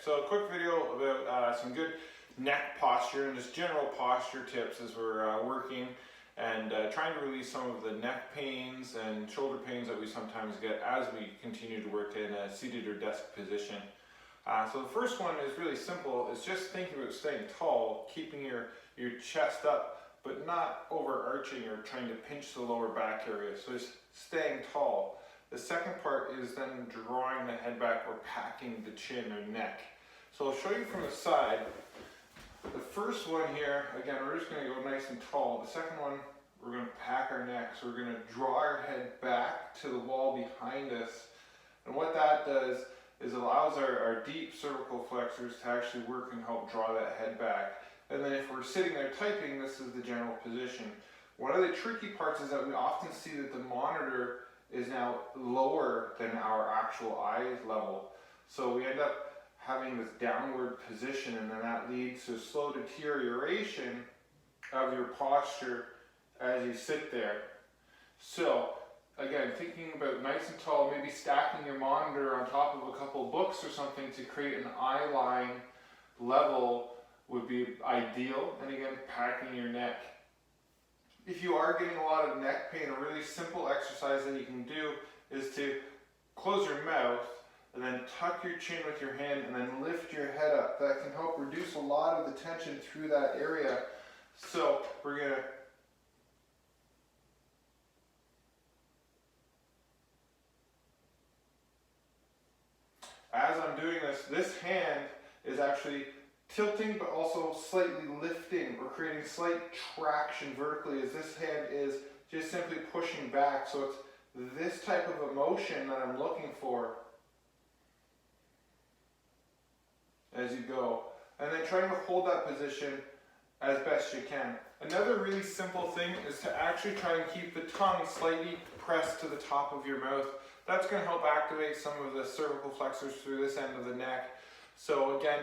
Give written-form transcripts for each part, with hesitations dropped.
So a quick video about some good neck posture and just general posture tips as we're working and trying to release some of the neck pains and shoulder pains that we sometimes get as we continue to work in a seated or desk position. So the first one is really simple. It's just thinking about staying tall, keeping your chest up, but not overarching or trying to pinch the lower back area. So just staying tall. The second part is then drawing the head back or packing the chin or neck. So I'll show you from the side. The first one here, again, we're just going to go nice and tall. The second one, we're going to pack our neck. So we're going to draw our head back to the wall behind us. And what that does is allows our deep cervical flexors to actually work and help draw that head back. And then if we're sitting there typing, this is the general position. One of the tricky parts is that we often see that the monitor is now lower than our actual eye level. So we end up having this downward position, and then that leads to slow deterioration of your posture as you sit there. So again, thinking about nice and tall, maybe stacking your monitor on top of a couple books or something to create an eye line level would be ideal. And again, packing your neck. If you are getting a lot of neck pain, a really simple exercise that you can do is to close your mouth and then tuck your chin with your hand and then lift your head up. That can help reduce a lot of the tension through that area. So we're going to as I'm doing this hand is actually tilting but also slightly lifting or creating slight traction vertically as this hand is just simply pushing back. So it's this type of emotion that I'm looking for as you go. And then trying to hold that position as best you can. Another really simple thing is to actually try and keep the tongue slightly pressed to the top of your mouth. That's going to help activate some of the cervical flexors through this end of the neck. So again,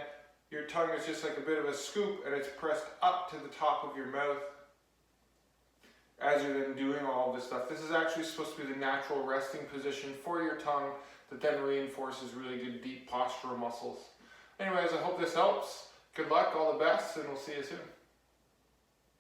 your tongue is just like a bit of a scoop and it's pressed up to the top of your mouth as you're then doing all of this stuff. This is actually supposed to be the natural resting position for your tongue that then reinforces really good deep postural muscles. Anyways, I hope this helps. Good luck, all the best, and we'll see you soon.